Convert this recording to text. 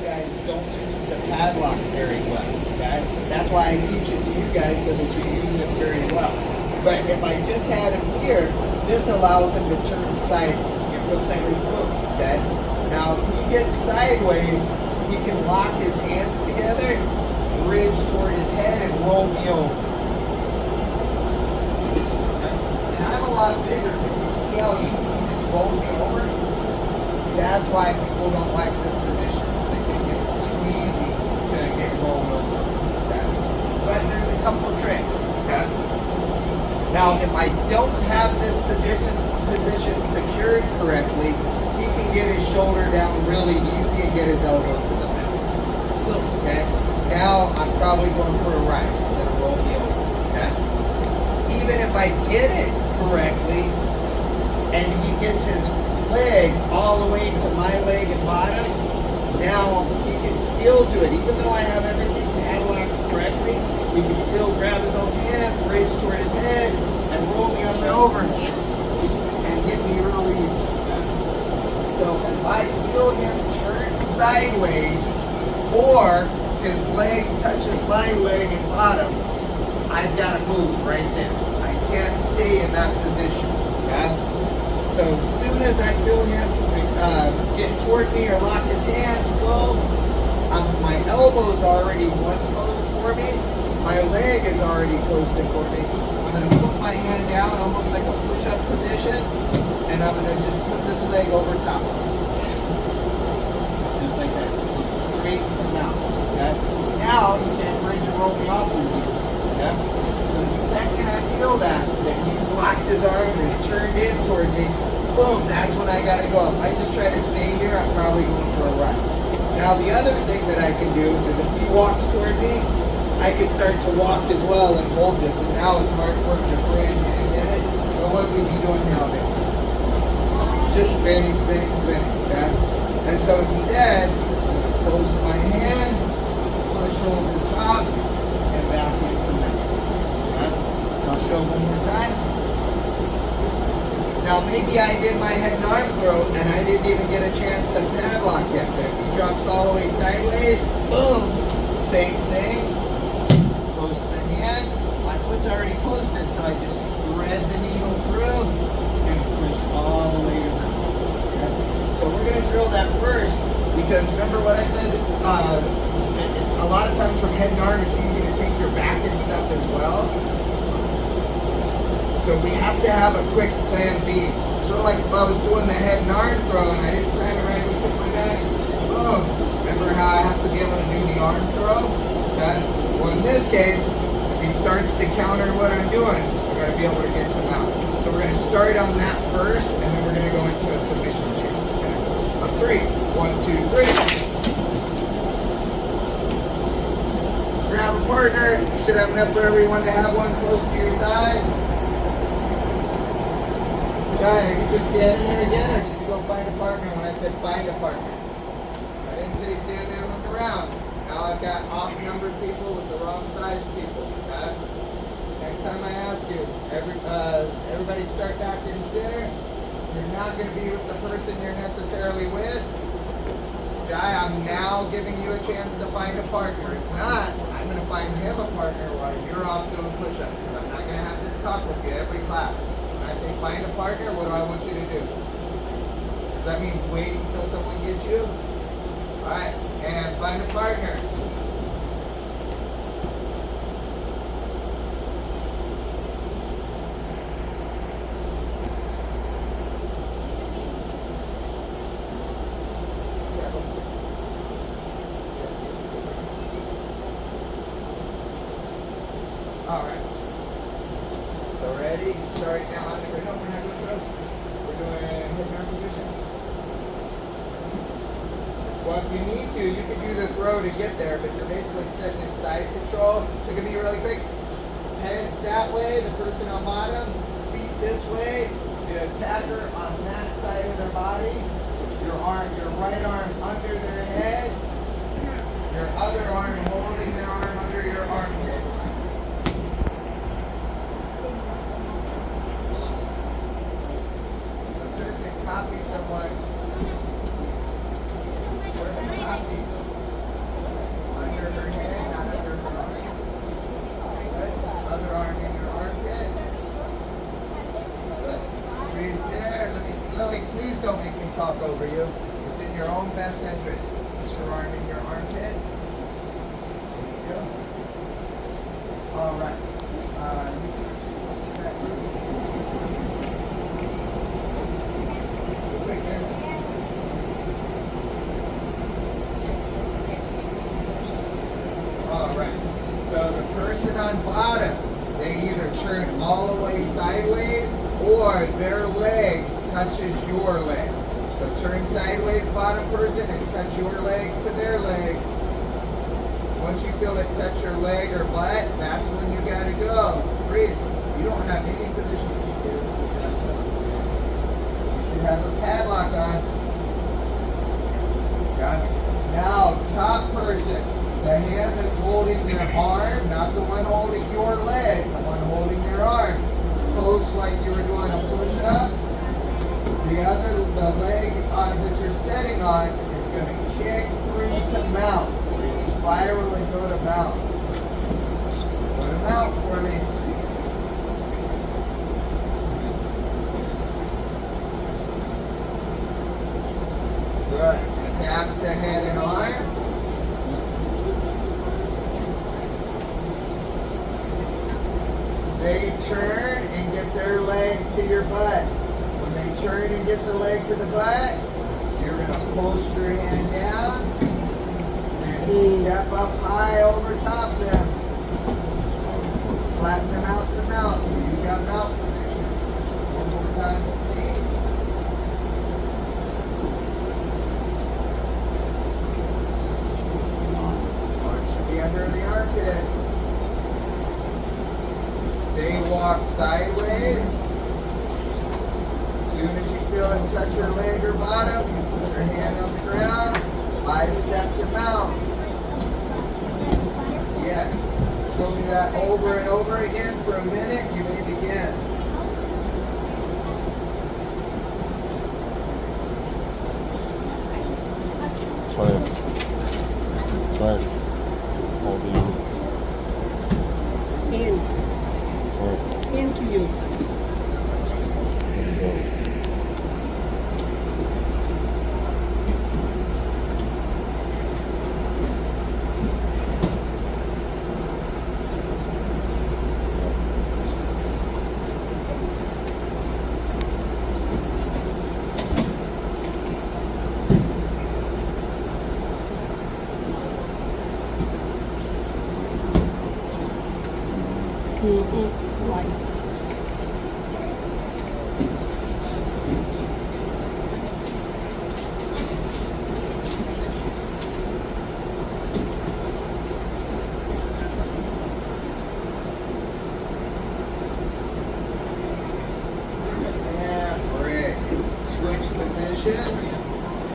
guys don't use the padlock very well, okay? That's why I teach it to you guys so that you use it very well. But if I just had him here, this allows him to turn sideways. You can go sideways, boom, okay? Now, if he gets sideways, he can lock his hands together, bridge toward his head, and roll me over. Okay? And I'm a lot bigger. Can you see how easy he just rolled me over? That's why people don't like this position. They think it's too easy to get rolled over. Okay? But there's a couple tricks. Okay? Now, if I don't have this position secured correctly, he can get his shoulder down really easy and get his elbow to the mat. Okay? Now, I'm probably going for a right. It's going to roll me over. Okay? Even if I get it correctly, and he gets his leg all the way to my leg and bottom, now he can still do it. Even though I have everything padlocked correctly, he can still grab his own hand, bridge toward his head, and roll me up and over and get me real easy. So if I feel him turn sideways or his leg touches my leg and bottom, I've got to move right there. I can't stay in that position. Okay? So as soon as I feel him get toward me or lock his hands, boom, my elbow's already one post for me. My leg is already posted for me. I'm going to put my hand down almost like a push-up position, and I'm going to just put this leg over top. Just like that. Go straight to mouth. Okay? Now you can't bridge and roll me off as easy. Okay? So the second I feel that he's locked his arm and is turned in toward me, boom, that's when I got to go. If I just try to stay here, I'm probably going for a right. Now the other thing that I can do is if he walks toward me, I can start to walk as well and hold this, and now it's hard work to bridge and get it. But what would we be doing now, then? Just spinning, spinning, spinning, okay? And so instead, close my hand, push over the top, and back into that. Okay? So I'll show one more time. Now maybe I did my head and arm throw, and I didn't even get a chance to padlock yet. But if he drops all the way sideways, boom, same thing. My foot's already posted, so I just thread the needle through and push all the way to the top. Okay? So we're going to drill that first because remember what I said? It's a lot of times from head and arm, it's easy to take your back and stuff as well. So we have to have a quick plan B. Sort of like if I was doing the head and arm throw and I didn't time it right, we took my back. Boom. Remember how I have to be able to do the arm throw? Okay? Well, in this case, if he starts to counter what I'm doing, we're going to be able to get to mount. So we're going to start on that first, and then we're going to go into a submission chain. Okay? On 3. 1, 2, 3. Grab a partner. You should have enough for everyone to have one close to your size. Jai, are you just standing there again, or did you go find a partner when I said find a partner? I didn't say stand there and look around. Now I've got off-numbered people with the wrong size people. Okay? Next time I ask you, everybody start back in center. You're not going to be with the person you're necessarily with. Jai, I'm now giving you a chance to find a partner. If not, I'm going to find him a partner while you're off doing push-ups. Because I'm not going to have this talk with you every class. When I say find a partner, what do I want you to do? Does that mean wait until someone gets you? Alright, and find a partner. Alright. So ready? Start now. No, we're not doing throws. We're doing head and arm position. Well, if you need to, you can do the throw to get there, but you're basically sitting in side control. Look at me really quick. Heads that way, the person on bottom, feet this way, the attacker on that side of their body, your right arm's under their head, your other arm holding their arm under your armpit. So Tristan, copy someone. Copy. talk over you. It's in your own best interest. Put your arm in your armpit. There you go. All right. All right. So the person on bottom, they either turn all the way sideways or their leg touches your leg. So turn sideways, bottom person, and touch your leg to their leg. Once you feel it touch your leg or butt, that's when you gotta go. Freeze. You don't have any position to be scared of. You should have a padlock on. Got it. Now, top person. The hand that's holding their arm, not the one holding your leg, the one holding their arm. Close like you were doing a push-up. The leg that you're setting on is going to kick through to mount. So you spiral and go to mount. Go to mount for me. Good. Back to head and arm. They turn and get their leg to your butt. When they turn and get the leg to the butt, you're going to post your hand down and step up high over top them. Flatten them out to mount, so you've got mount position. One more time with me. Arm should be under the armpit. They walk sideways. As soon as you feel it touch your leg or bottom, you put your hand on the ground, bicep to mount. Yes. Show me that over and over again for a minute. You may begin. Sawyer. Holding In. Into you. There you go. Right. And break. Switch positions.